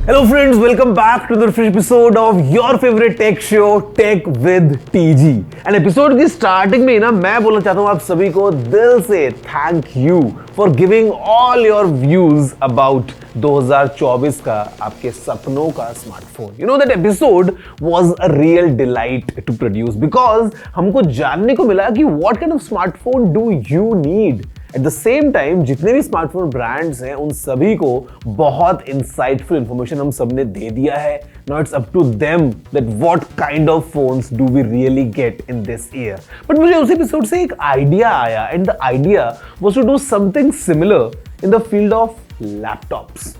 Hello friends, welcome back to the fresh episode of your favorite tech show Tech with TG. And episode की starting में ना मैं बोलना चाहता हूँ आप सभी को दिल से thank you for giving all your views about 2024 का आपके सपनों का smartphone. You know that episode was a real delight to produce because हमको जानने को मिला कि what kind of smartphone do you need. At the same time जितने भी स्मार्टफोन ब्रांड्स हैं उन सभी को बहुत इंसाइटफुल इंफॉर्मेशन हम सबने दे दिया है. Now it's up to them that what kind of phones do we really get in this year. But मुझे उस एपिसोड से एक आइडिया आया and the idea was to do something similar in the field of laptops.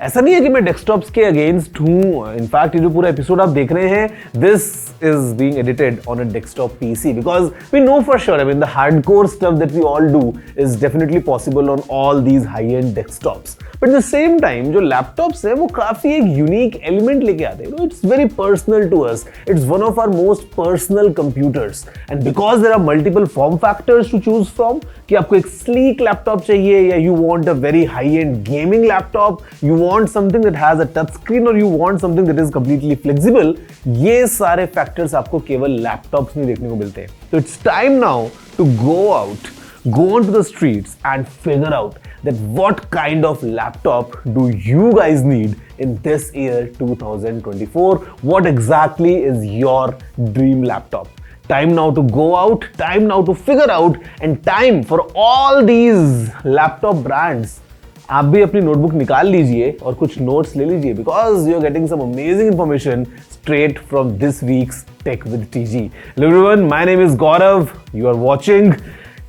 ऐसा नहीं है कि मैं डेस्कटॉप्स के अगेंस्ट हूं. इनफैक्ट ये जो पूरा एपिसोड आप देख रहे हैं this is being edited on a desktop PC because we know for sure, I mean the hardcore stuff that we all do is definitely possible on all these high-end desktops. But at the same time जो laptops हैं वो काफी एक unique element लेके आते हैं. It's very personal to us. It's one of our most personal computers. And because there are multiple form factors to choose from, कि आपको एक sleek laptop चाहिए या you want a very high-end gaming laptop, you want something that has a touch screen or you want something that is completely flexible, ये सारे factors आपको केवल laptops में देखने को मिलते हैं. तो it's time now to go on to the streets and figure out that what kind of laptop do you guys need in this year 2024. What exactly is your dream laptop? Time now to go out, time now to figure out, and time for all these laptop brands. आप भी अपनी notebook निकाल लीजिए और कुछ notes ले लीजिए because you are getting some amazing information straight from this week's Tech with TG. Hello everyone, my name is Gaurav. You are watching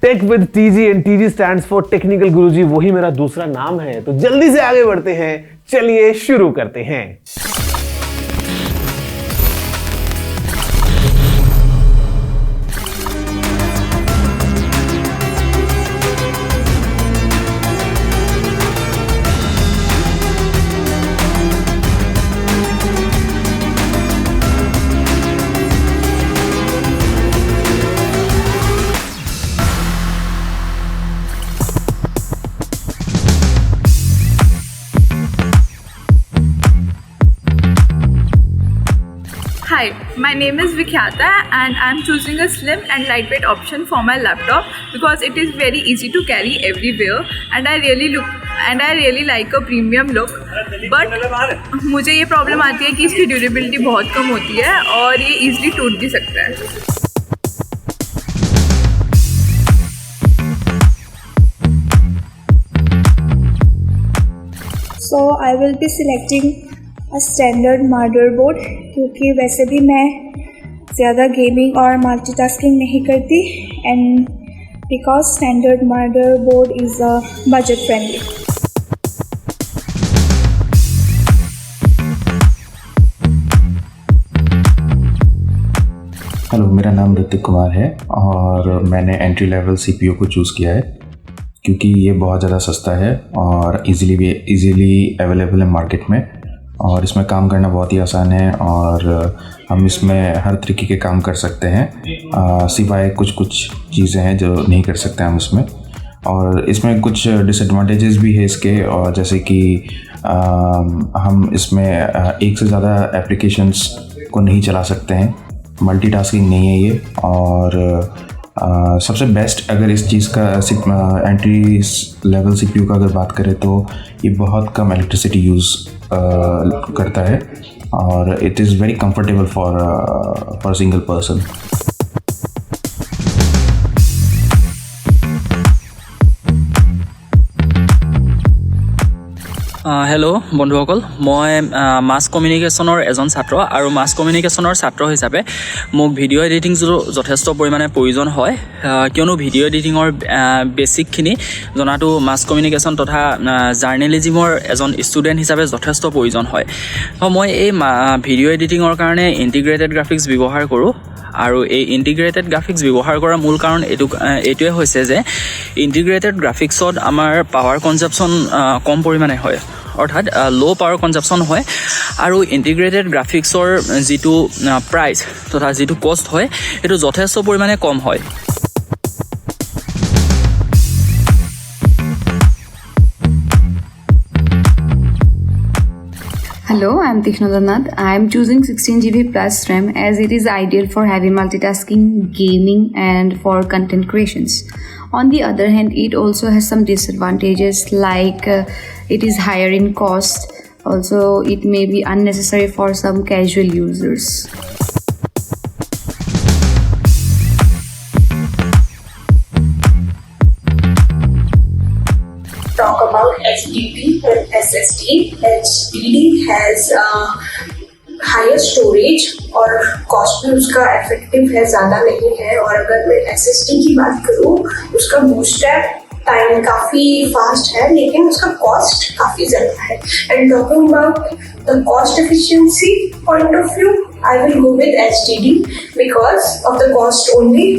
Tech with TG and TG stands for Technical Guruji. वही मेरा दूसरा नाम है. तो जल्दी से आगे बढ़ते हैं. चलिए शुरू करते हैं. Hi, my name is Vikhyata and I'm choosing a slim and lightweight option for my laptop because it is very easy to carry everywhere and I really like a premium look. But मुझे ये problem आती है कि इसकी durability बहुत कम होती है और ये easily टूट भी सकता है. So I will be selecting a standard motherboard क्योंकि वैसे भी मैं ज़्यादा गेमिंग और मल्टीटास्किंग नहीं करती and because standard motherboard is budget friendly. Hello, मेरा नाम ऋतिक कुमार है और मैंने एंट्री लेवल CPU को चूज़ किया है क्योंकि ये बहुत ज़्यादा सस्ता है और इजीली अवेलेबल है मार्केट में और इसमें काम करना बहुत ही आसान है और हम इसमें हर तरीके के काम कर सकते हैं सिवाय कुछ चीज़ें हैं जो नहीं कर सकते हम इसमें. और इसमें कुछ डिसएडवांटेजेस भी है इसके, और जैसे कि हम इसमें एक से ज़्यादा एप्लीकेशंस को नहीं चला सकते हैं, मल्टीटास्किंग नहीं है ये. और सबसे बेस्ट अगर इस चीज़ का एंट्री लेवल CPU का अगर बात करें तो ये बहुत कम इलेक्ट्रिसिटी यूज़ करता है और it is very comfortable for single person. Hello' বন্ধুসকল, মই মাছ কমিউনিকেশ্যনৰ এজন ছাত্ৰ আৰু মাছ কমিউনিকেশ্যনৰ ছাত্ৰ হিচাপে মোক ভিডিঅ' এডিটিংটো যথেষ্ট পৰিমাণে প্ৰয়োজন হয় কিয়নো ভিডিঅ' এডিটিঙৰ বেছিকখিনি জনাটো মাছ কমিউনিকেশ্যন তথা জাৰ্নেলিজিমৰ এজন ষ্টুডেণ্ট হিচাপে যথেষ্ট প্ৰয়োজন হয়. মই এই ভিডিঅ' এডিটিঙৰ কাৰণে ইণ্টিগ্ৰেটেড গ্ৰাফিক্স ব্যৱহাৰ কৰোঁ আৰু এই ইণ্টিগ্ৰেটেড গ্ৰাফিক্স ব্যৱহাৰ কৰাৰ মূল কাৰণ এইটোৱে হৈছে যে ইণ্টিগ্ৰেটেড গ্ৰাফিক্সত আমাৰ পাৱাৰ কনজাম্পশ্যন কম পৰিমাণে হয়, অৰ্থাৎ ল' পাৱাৰ কনজাম্পশ্যন হয় আৰু ইণ্টিগ্ৰেটেড গ্ৰাফিক্সৰ যিটো প্ৰাইচ তথা যিটো কষ্ট হয় সেইটো যথেষ্ট পৰিমাণে কম হয়. Hello, I am Tikhna Dannat. I am choosing 16GB plus RAM as it is ideal for heavy multitasking, gaming and for content creations. On the other hand, it also has some disadvantages like it is higher in cost. Also, it may be unnecessary for some casual users. Talk about HDD and SSD. HDD has higher storage और cost भी उसका effective है, ज़्यादा नहीं है. और अगर मैं SSD की बात करूँ, उसका बूस्टअप टाइम काफ़ी फास्ट है, लेकिन उसका कॉस्ट काफ़ी ज़्यादा है. And talking about the cost efficiency point of view, I will go with HDD because of the cost only,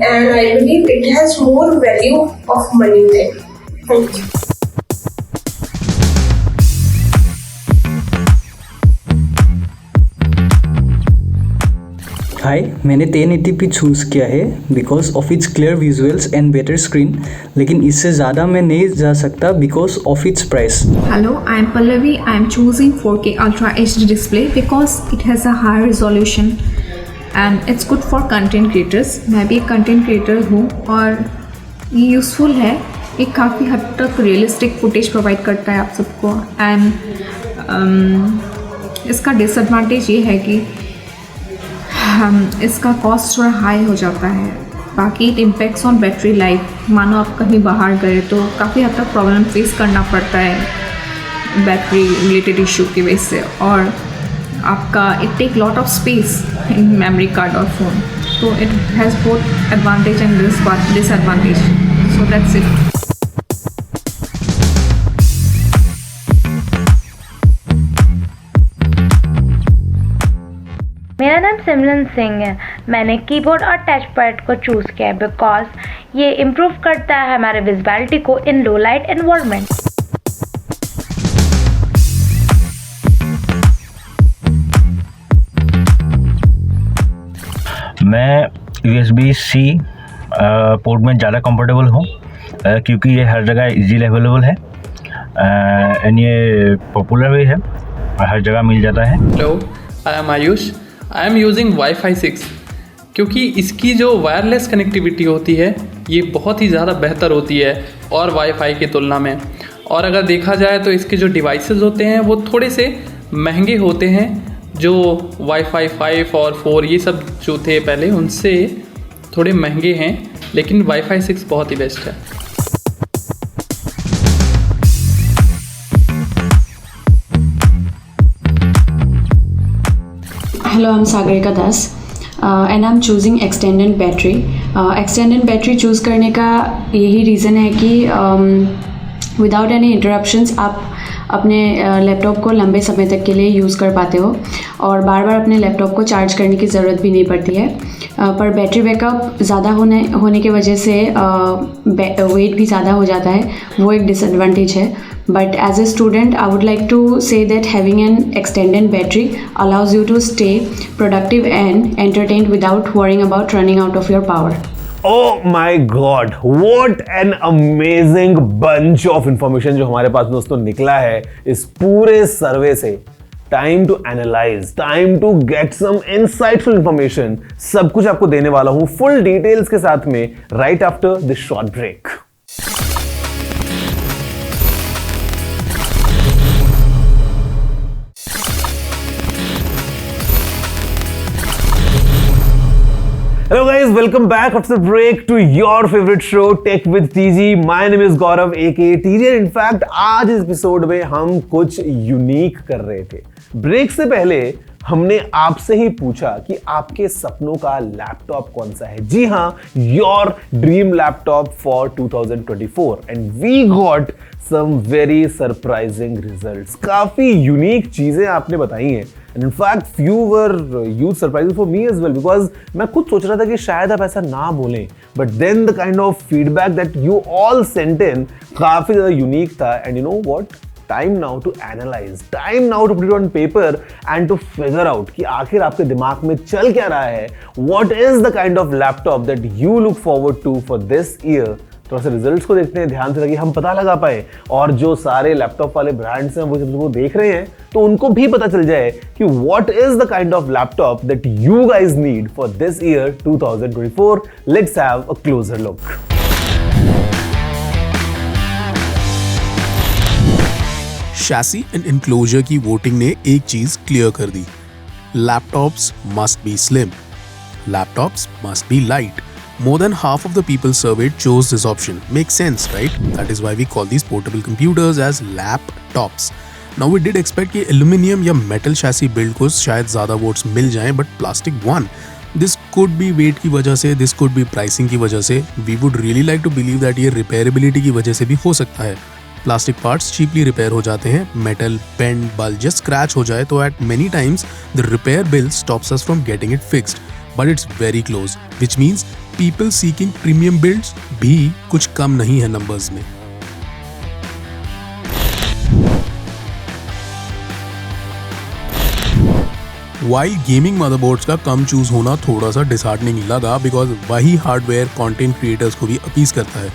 and I believe it has more value of money there. Thank you. हाय, मैंने 1080p choose किया है because of its clear visuals and better screen, लेकिन इससे ज़्यादा मैं नहीं जा सकता because of its price. Hello, I am Pallavi. I am choosing 4K Ultra HD display because it has a high resolution and it's good for content creators. मैं भी एक content creator हूँ और ये यूज़फुल है. ये काफ़ी हद तक रियलिस्टिक फुटेज प्रोवाइड करता है आप सबको. एंड इसका डिसएडवांटेज ये है कि इसका कॉस्ट थोड़ा हाई हो जाता है. बाकी it impacts on battery life. मानो आप कहीं बाहर गए तो काफ़ी हद तक प्रॉब्लम फेस करना पड़ता है बैटरी रिलेटेड इशू की वजह से, और आपका it take lot of space in memory card और फ़ोन. तो it has both advantage and disadvantage. So that's it. मेरा नाम सिमरन सिंह है. मैंने कीबोर्ड और टच पैड को चूज़ किया है बिकॉज ये इम्प्रूव करता है हमारे विजिबिलिटी को इन लो लाइट एनवायरनमेंट. मैं USB-C पोर्ट में ज़्यादा कंफर्टेबल हूँ क्योंकि ये हर जगह इजीली अवेलेबल है एंड ये पॉपुलर भी है और हर जगह मिल जाता है. Hello, I am Ayush. I am using Wi-Fi 6 क्योंकि इसकी जो वायरलेस कनेक्टिविटी होती है ये बहुत ही ज़्यादा बेहतर होती है और Wi-Fi की तुलना में. और अगर देखा जाए तो इसके जो डिवाइसेस होते हैं वो थोड़े से महंगे होते हैं. जो Wi-Fi 5 और 4 ये सब जो थे पहले उनसे थोड़े महंगे हैं, लेकिन Wi-Fi 6 बहुत ही बेस्ट है. Hello, I'm Sagarika Das and I'm choosing extended battery. Extended battery choose करने का यही रीज़न है कि विदाउट एनी इंटरप्शंस आप अपने लैपटॉप को लंबे समय तक के लिए यूज़ कर पाते हो और बार बार अपने लैपटॉप को चार्ज करने की ज़रूरत भी नहीं पड़ती है. पर बैटरी बैकअप ज़्यादा होने की वजह से वेट भी ज़्यादा हो जाता है, वो एक डिसएडवांटेज है. But as a student, I would like to say that having an extended battery allows you to stay productive and entertained without worrying about running out of your power. Oh my God, what an amazing bunch of information जो हमारे पास दोस्तों निकला है इस पूरे survey से. Time to analyse, time to get some insightful information, सब कुछ आपको देने वाला हूं फुल डिटेल्स के साथ में right after this short break. Hello guys, welcome back after the break to your favorite show Tech with TG. My name is Gaurav aka TG. In fact, आज इस एपिसोड में हम कुछ यूनिक कर रहे थे. ब्रेक से पहले हमने आपसे ही पूछा कि आपके सपनों का लैपटॉप कौन सा है. जी हाँ, your dream laptop for 2024 and we got some very surprising results. काफी यूनिक चीजें आपने बताई हैं. And in fact, few were huge surprises for me as well because मैं खुद सोच रहा था कि शायद आप ऐसा ना बोलें, but then the kind of feedback that you all sent in काफी ज़्यादा unique था. And you know what? Time now to analyze, time now to put it on paper and to figure out कि आखिर आपके दिमाग में चल क्या रहा है. What is the kind of laptop that you look forward to for this year थोड़ा सा रिजल्ट्स को देखते हैं ध्यान से ताकि हम पता लगा पाए और जो सारे लैपटॉप वाले ब्रांड्स हैं वो जब वो देख रहे हैं तो उनको भी पता चल जाए कि what is the kind of laptop that you guys need for this year 2024. Let's have a closer look. Chassis and enclosure की वोटिंग ने एक चीज क्लियर कर दी. Laptops must be slim. Laptops must be light. More than half of the people surveyed chose this option. Makes sense, right? That is why we call these portable computers as laptops. Now we did expect कि aluminium या metal chassis build को शायद ज़्यादा votes मिल जाएं, but plastic won. This could be weight की वजह से, this could be pricing की वजह से. We would really like to believe that ये repairability की वजह से भी हो सकता है. Plastic parts cheaply repair हो जाते हैं. Metal, bend, bulge या scratch हो जाए तो at many times the repair bill stops us from getting it fixed. But it's very close, which means people seeking premium builds भी कुछ कम नहीं है numbers में. While gaming motherboards का कम चूज होना थोड़ा सा disheartening लगा because वही हार्डवेयर कंटेंट क्रिएटर्स को भी अपीज करता है.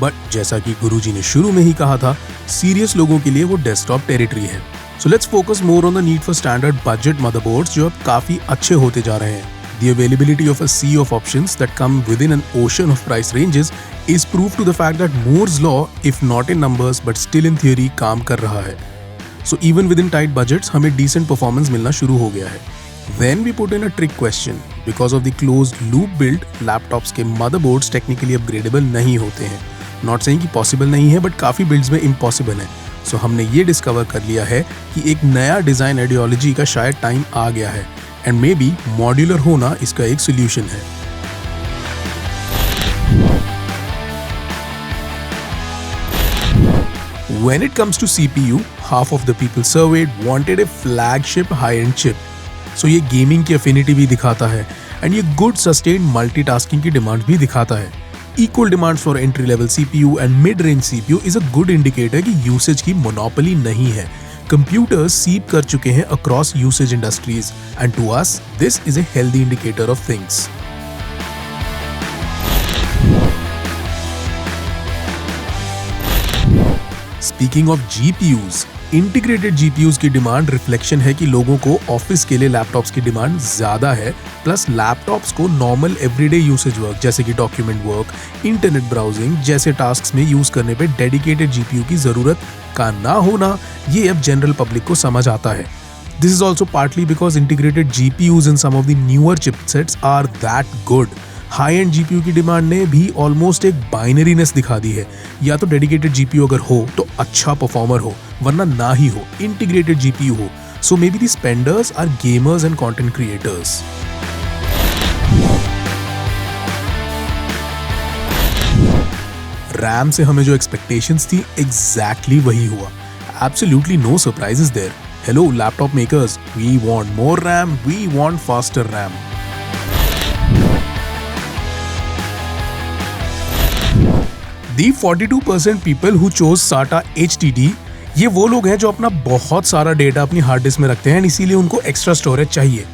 बट जैसा कि गुरुजी ने शुरू में ही कहा था, सीरियस लोगों के लिए वो डेस्कटॉप टेरिटरी है. So let's focus more on the need for standard budget motherboards जो अब काफी अच्छे होते जा रहे हैं. The availability of a sea of options that come within an ocean of price ranges is proof to the fact that Moore's law, if not in numbers but still in theory, काम कर रहा है. So even within tight budgets, हमें decent performance मिलना शुरू हो गया है. Then we put in a trick question. Because of the closed loop build, laptops के motherboards technically upgradable नहीं होते हैं. Not saying कि possible नहीं है, but काफी builds में impossible है. So हमने ये discover कर लिया है कि एक नया design ideology का शायद time आ गया है. एंड मे बी मॉड्यूलर होना इसका एक सोल्यूशन है. When it comes to CPU, half of the people surveyed wanted a flagship high-end chip. So ये गेमिंग की affinity भी दिखाता है एंड ये गुड सस्टेन्ड मल्टीटास्किंग की डिमांड भी दिखाता है. Equal demands for entry-level CPU and mid-range CPU is a good indicator कि यूसेज की मोनोपोली नहीं है. Computers seep कर चुके हैं across usage industries and to us this is a healthy indicator of things. Speaking of GPUs, integrated GPUs की demand reflection है कि लोगों को ऑफिस के लिए लैपटॉप्स की डिमांड ज्यादा है, प्लस लैपटॉप्स को नॉर्मल एवरीडे यूसेज वर्क जैसे कि डॉक्यूमेंट वर्क, इंटरनेट ब्राउजिंग जैसे टास्क्स में यूज करने पे डेडिकेटेड जीपीयू की जरूरत का ना होना ये अब जनरल पब्लिक को समझ आता है. This is also partly because integrated GPUs in some of the newer chipsets are that good. High end GPU की डिमांड ने भी ऑलमोस्ट एक बाइनरीनेस दिखा दी है. या तो डेडिकेटेड जीपीयू अगर हो तो अच्छा परफॉर्मर हो, वरना ना ही हो, इंटीग्रेटेड जीपीयू हो. So maybe the spenders are gamers and content creators. RAM से हमें जो एक्सपेक्टेशंस थी एग्जैक्टली वही हुआ. Absolutely no surprises there. Hello laptop makers, we want more RAM, we want faster RAM. The 42% people who chose SATA HDD, ये वो लोग हैं जो अपना बहुत सारा डेटा अपनी हार्ड डिस्क में रखते हैं इसीलिए उनको एक्स्ट्रा स्टोरेज चाहिए.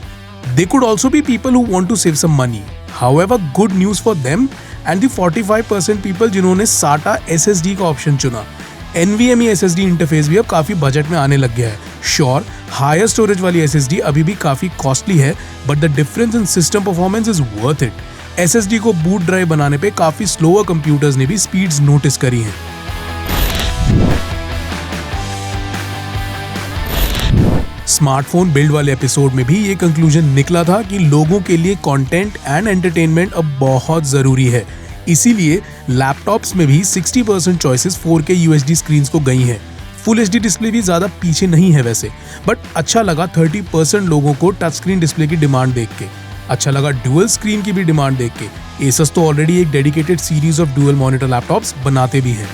They could also be people who want to save some money. However, good news for them and the 45% people जिन्होंने SATA SSD का ऑप्शन चुना. NVMe SSD इंटरफेस भी अब काफी बजट में आने लग गया है. श्योर, हायर स्टोरेज वाली SSD अभी भी काफी कॉस्टली है, but the difference in system performance is worth it. SSD को बूट ड्राइव बनाने पे काफी स्लोअर कंप्यूटर्स ने भी स्पीड्स नोटिस करी हैं. स्मार्टफोन बिल्ड वाले एपिसोड में भी ये कंक्लूजन निकला था कि लोगों के लिए कंटेंट एंड एंटरटेनमेंट अब बहुत जरूरी है. इसीलिए लैपटॉप्स में भी 60% चॉइसेस 4K UHD स्क्रीन्स को गई हैं. फुल HD डिस्प्ले भी ज्यादा पीछे नहीं है वैसे, बट अच्छा लगा 30% लोगों को टच स्क्रीन डिस्प्ले की डिमांड देख के. अच्छा लगा डुअल स्क्रीन की भी डिमांड देख के. Asus तो ऑलरेडी एक dedicated series of dual monitor laptops बनाते भी हैं.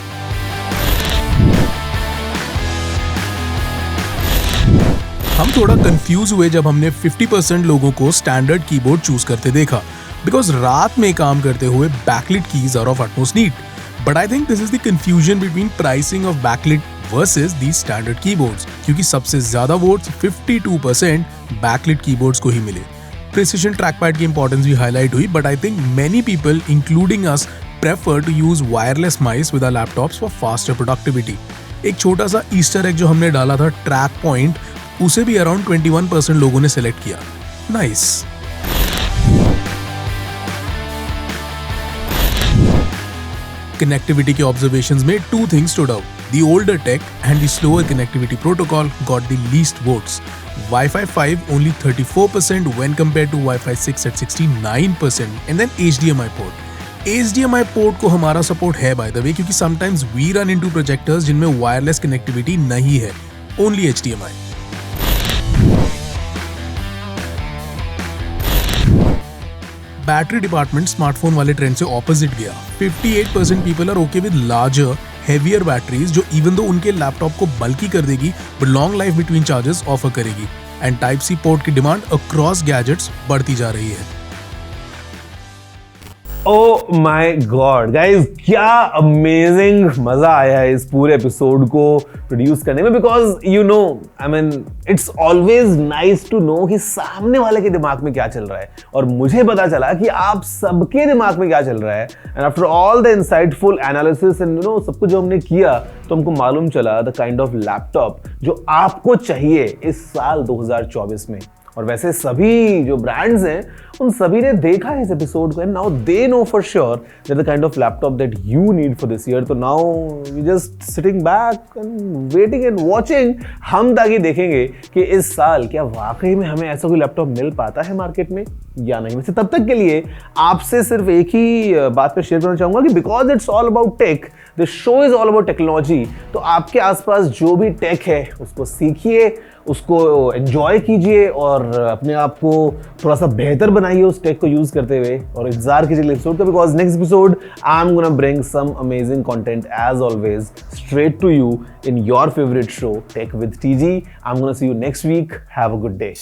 हम थोड़ा कंफ्यूज हुए जब हमने 50% लोगों को स्टैंडर्ड कीबोर्ड चूज करते देखा, बिकॉज रात में काम करते हुए backlit keys are of utmost need. But I think this is the confusion between pricing of backlit versus these standard keyboards, क्योंकि सबसे ज्यादा वोट्स 52% बैकलिट कीबोर्ड्स को ही मिले. प्रिसिशन ट्रैकपैड की इंपॉर्टेंस भी हाईलाइट हुई, but I think many people including us prefer to use wireless mice with our laptops for faster productivity. एक छोटा सा ईस्टर एग जो हमने डाला था ट्रैक पॉइंट, उसे भी अराउंड 21% लोगों ने सेलेक्ट किया. नाइस. Connectivity के observations में two things stood out. The older tech and the slower connectivity protocol got the least votes. Wi-Fi 5 only 34% when compared to Wi-Fi 6 at 69%, and then HDMI port. HDMI port को हमारा support है by the way, क्योंकि sometimes we run into projectors जिनमें wireless connectivity नहीं है, only HDMI. Battery department smartphone वाले trend से opposite गया. 58% people are okay with larger heavier batteries जो इवन दो उनके लैपटॉप को बल्की कर देगी but long life between charges offer करेगी. एंड टाइप सी पोर्ट की डिमांड अक्रॉस गैजेट्स बढ़ती जा रही है. Oh my God, guys, क्या अमेजिंग मजा आया है इस पूरे एपिसोड को प्रोड्यूस करने में. Because you know, I mean it's always nice to know कि सामने वाले के दिमाग में क्या चल रहा है, और मुझे पता चला कि आप सबके दिमाग में क्या चल रहा है. And after all the insightful analysis and you know सब कुछ जो हमने किया, तो हमको मालूम चला द काइंड ऑफ लैपटॉप जो आपको चाहिए इस साल 2024 में. और वैसे सभी जो ब्रांड्स हैं उन सभी ने देखा है इस एपिसोड को, and now they know for sure that the kind of laptop that you need for this year. तो now we just sitting back and waiting and watching. हम ताकि देखेंगे कि इस साल क्या वाकई में हमें ऐसा कोई लैपटॉप मिल पाता है मार्केट में या नहीं. वैसे तब तक के लिए आपसे सिर्फ एक ही बात पे शेयर करना चाहूंगा कि because it's all about tech, the show is all about technology. तो आपके आसपास जो भी टेक है उसको सीखिए, उसको एंजॉय कीजिए और अपने आप को थोड़ा सा बेहतर बनाइए उस टेक को यूज करते हुए. और इंतजार कीजिए एपिसोड का, because next episode I am gonna bring some amazing content as always straight to you in your favourite show tech with TG. I am gonna see you next week. Have a good day.